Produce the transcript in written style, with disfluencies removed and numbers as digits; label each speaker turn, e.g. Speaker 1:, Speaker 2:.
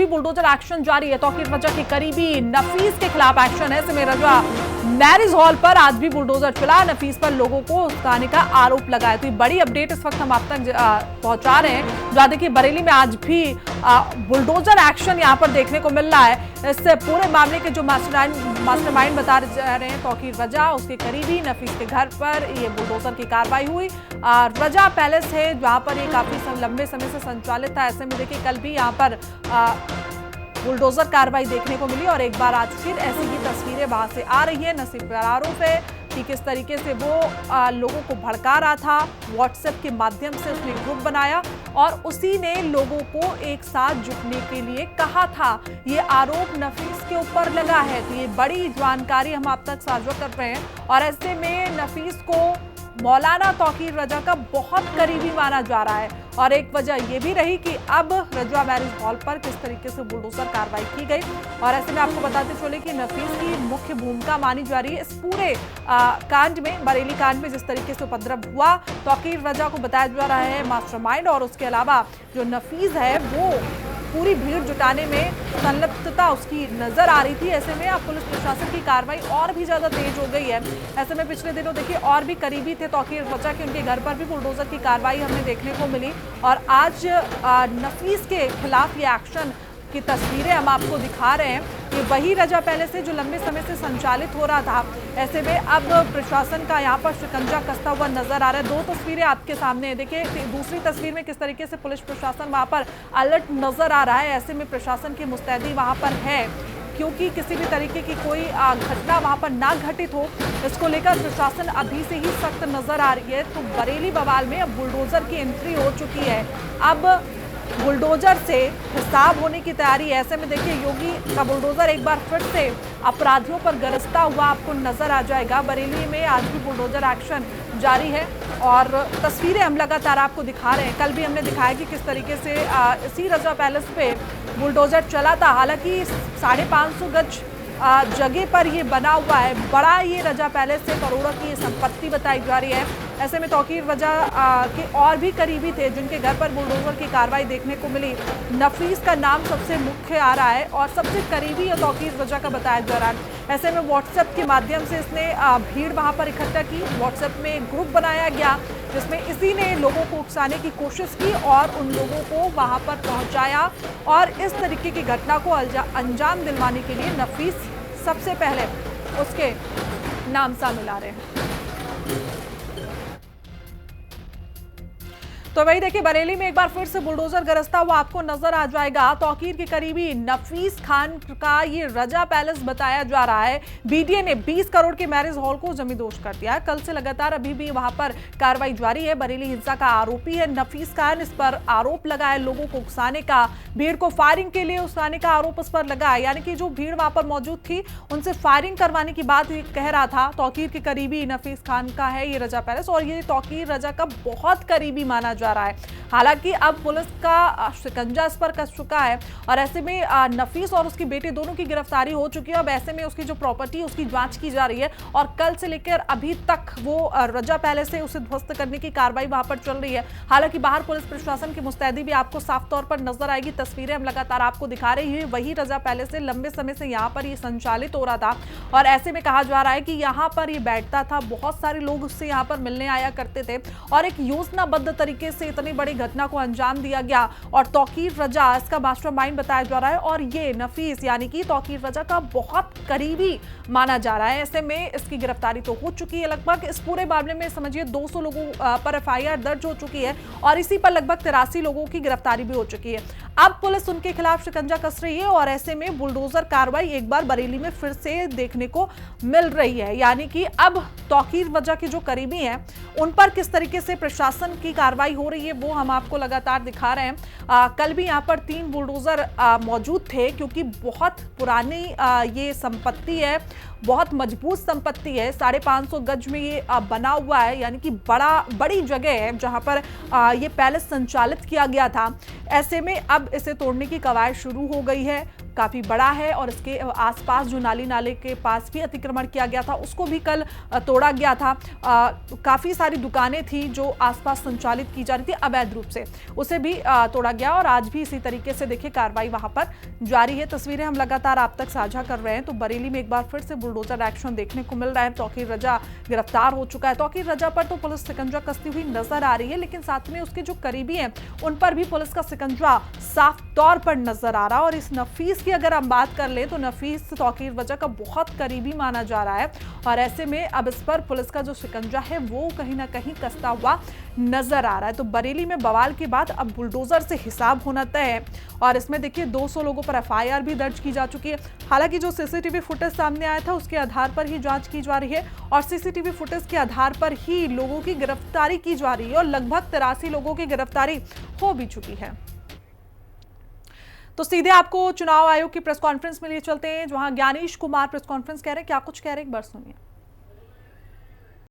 Speaker 1: Bulldozer action जारी है। तौकीर वजह के करीबी नफीस के खिलाफ एक्शन है। सिमे रजा मैरिज हॉल पर आज भी बुलडोजर चला, नफीस पर लोगों को उकसाने का आरोप लगाया। तो ये बड़ी अपडेट इस वक्त हम आप तक पहुंचा रहे हैं। जहाँ देखिए बरेली में आज भी बुलडोजर एक्शन यहाँ पर देखने को मिल रहा है। इस पूरे मामले के जो मास्टरमाइंड बता जा रहे हैं तौकीर वजह, उसके करीबी नफीस के घर पर ये बुलडोजर की कार्रवाई हुई। रजा पैलेस है जहाँ पर ये काफी लंबे समय से संचालित था। ऐसे में देखिए कल भी यहाँ पर बुलडोजर कार्रवाई देखने को मिली और एक बार आज फिर ऐसी ही तस्वीरें वहां से आ रही है। नसीब पर आरोप है कि किस तरीके से वो लोगों को भड़का रहा था। व्हाट्सएप के माध्यम से उसने ग्रुप बनाया और उसी ने लोगों को एक साथ जुटने के लिए कहा था। ये आरोप नफीस के ऊपर लगा है। तो ये बड़ी जानकारी हम आप तक साझा कर रहे हैं और ऐसे में नफीस को मौलाना तौकीर रजा का बहुत करीबी माना जा रहा है। और एक वजह यह भी रही कि अब रजा मैरिज हॉल पर किस तरीके से बुलडोजर कार्रवाई की गई। और ऐसे में आपको बताते चले कि नफीस की मुख्य भूमिका मानी जा रही है इस पूरे कांड में, बरेली कांड में जिस तरीके से उपद्रव हुआ। तौकीर रजा को बताया जा रहा है मास्टरमाइंड और उसके अलावा जो नफीस है वो पूरी भीड़ जुटाने में संलिप्तता उसकी नजर आ रही थी। ऐसे में अब पुलिस प्रशासन की कार्रवाई और भी ज्यादा तेज हो गई है। ऐसे में पिछले दिनों देखिए और भी करीबी थे तौकीर वजह के, उनके घर पर भी बुलडोजर की कार्रवाई हमें देखने को मिली। और आज नफीस के खिलाफ ये एक्शन की तस्वीरें हम आपको दिखा रहे हैं। ये वही रजा पैलेस है जो लंबे समय से संचालित हो रहा था। ऐसे में अब प्रशासन का यहाँ पर शिकंजा कसता हुआ नजर आ रहा है। दो तस्वीरें आपके सामने है। देखिए दूसरी तस्वीर में किस तरीके से पुलिस प्रशासन वहाँ पर अलर्ट नजर आ रहा है। ऐसे में प्रशासन की मुस्तैदी वहाँ पर है क्योंकि किसी भी तरीके की कोई घटना वहाँ पर ना घटित हो, इसको लेकर प्रशासन अभी से ही सख्त नजर आ रही है। तो बरेली बवाल में अब बुलडोजर की एंट्री हो चुकी है। अब बुलडोजर से हिसाब होने की तैयारी है। ऐसे में देखिए योगी का बुलडोजर एक बार फिर से अपराधियों पर गरजता हुआ आपको नजर आ जाएगा। बरेली में आज भी बुलडोजर एक्शन जारी है और तस्वीरें हम लगातार आपको दिखा रहे हैं। कल भी हमने दिखाया कि किस तरीके से इसी रजा पैलेस पे बुलडोजर चला था। हालांकि 550 गज जगह पर ये बना हुआ है। बड़ा ये रजा पैलेस से करोड़ों की संपत्ति बताई जा रही है। ऐसे में तौकीर वजह के और भी करीबी थे जिनके घर पर बुलडोजर की कार्रवाई देखने को मिली। नफीस का नाम सबसे मुख्य आ रहा है और सबसे करीबी ये तौकीर वजह का बताया जा रहा है। ऐसे में व्हाट्सएप के माध्यम से इसने भीड़ वहां पर इकट्ठा की। व्हाट्सएप में एक ग्रुप बनाया गया जिसमें इसी ने लोगों को उकसाने की कोशिश की और उन लोगों को वहां पर पहुंचाया और इस तरीके की घटना को अंजाम दिलवाने के लिए नफीस सबसे पहले उसके नाम शामिल आ रहे हैं। तो वही देखिए बरेली में एक बार फिर से बुलडोजर गरजता हुआ आपको नजर आ जाएगा। तौकीर के करीबी नफीस खान का ये रजा पैलेस बताया जा रहा है। बीडीए ने 20 करोड़ के मैरिज हॉल को जमींदोज कर दिया है। कल से लगातार अभी भी वहां पर कार्रवाई जारी है। बरेली हिंसा का आरोपी है नफीस खान। इस पर आरोप लगा है लोगों को उकसाने का, भीड़ को फायरिंग के लिए उकसाने का आरोप इस पर लगा है। यानी कि जो भीड़ वहां पर मौजूद थी उनसे फायरिंग करवाने की बात कह रहा था। तौकीर के करीबी नफीस खान का है ये रजा पैलेस और ये तौकीर रजा का बहुत करीबी माना जा रहा है। हालांकि अब पुलिस का शिकंजा इस पर कस चुका है और ऐसे में नफीस और उसकी बेटी दोनों की गिरफ्तारी हो चुकी है। अब ऐसे में उसकी जो प्रॉपर्टी उसकी जांच की जा रही है और कल से लेकर अभी तक वो रजा पैलेस से उसे ध्वस्त करने की कार्रवाई वहां पर चल रही है। हालांकि बाहर पुलिस प्रशासन की मुस्तैदी भी आपको साफ तौर पर नजर आएगी। तस्वीरें हम लगातार आपको दिखा रही है। वही रजा पैलेस से लंबे समय से यहाँ पर ये संचालित हो रहा था और ऐसे में कहा जा रहा है कि यहाँ पर ये बैठता था, बहुत सारे लोग उससे यहाँ पर मिलने आया करते थे और एक योजनाबद्ध तरीके से इतनी बड़ी घटना को अंजाम दिया गया और तौकीर रजा इसका मास्टरमाइंड बताया जा रहा है और ये नफीस यानी कि तौकीर रजा का बहुत करीबी माना जा रहा है। ऐसे में इसकी गिरफ्तारी तो हो चुकी है। लगभग इस पूरे मामले में समझिए 200 लोगों पर एफआईआर दर्ज हो चुकी है और इसी पर लगभग 83 लोगों की गिरफ्तारी भी हो चुकी है। अब पुलिस उनके खिलाफ शिकंजा कस रही है और ऐसे में बुलडोजर कार्रवाई एक बार बरेली में फिर से देखने को मिल रही है। यानी कि अब तौकीर वजह के जो करीबी हैं उन पर किस तरीके से प्रशासन की कार्रवाई हो रही है वो हम आपको लगातार दिखा रहे हैं। कल भी यहाँ पर 3 बुलडोजर मौजूद थे क्योंकि बहुत पुरानी ये संपत्ति है बहुत मजबूत संपत्ति है, 550 गज में ये बना हुआ है, यानी कि बड़ी जगह है जहां पर ये पैलेस संचालित किया गया था। ऐसे में अब इसे तोड़ने की कवायद शुरू हो गई है। काफी बड़ा है और इसके आसपास जो नाले के पास भी अतिक्रमण किया गया था उसको भी कल तोड़ा गया था। काफी सारी दुकानें थी जो आसपास संचालित की जा रही थी अवैध रूप से, उसे भी तोड़ा गया और आज भी इसी तरीके से देखिए कार्रवाई वहां पर जारी है। तस्वीरें हम लगातार आप तक साझा कर रहे हैं। तो बरेली में एक बार फिर से बुलडोजर एक्शन देखने को मिल रहा है। तौकीर रजा गिरफ्तार हो चुका है। तौकीर रजा पर तो पुलिस शिकंजा कसती हुई नजर आ रही है, लेकिन साथ में उसके जो करीबी हैं उन पर भी पुलिस का शिकंजा साफ तौर पर नजर आ रहा है। और इस नफीस की अगर हम बात कर ले तो नफीस तौकीर रजा का बहुत करीबी माना जा रहा है और ऐसे में अब इस पर पुलिस का जो शिकंजा है वो कहीं ना कहीं कसता हुआ नजर आ रहा है। तो बरेली में बवाल के बाद अब बुलडोजर से हिसाब होना तय है और इसमें देखिए 200 लोगों पर एफआईआर भी दर्ज की जा चुकी है। हालांकि जो सीसीटीवी फुटेज सामने आया था उसके आधार पर ही जांच की जा रही है और सीसीटीवी फुटेज के आधार पर ही लोगों की गिरफ्तारी की जा रही है और लगभग 83 लोगों की गिरफ्तारी हो भी चुकी है। तो सीधे आपको चुनाव आयोग की प्रेस कॉन्फ्रेंस में लिए चलते हैं जहां ज्ञानेश कुमार प्रेस कॉन्फ्रेंस कह रहे हैं, क्या कुछ कह रहे हैं एक बार सुनिए।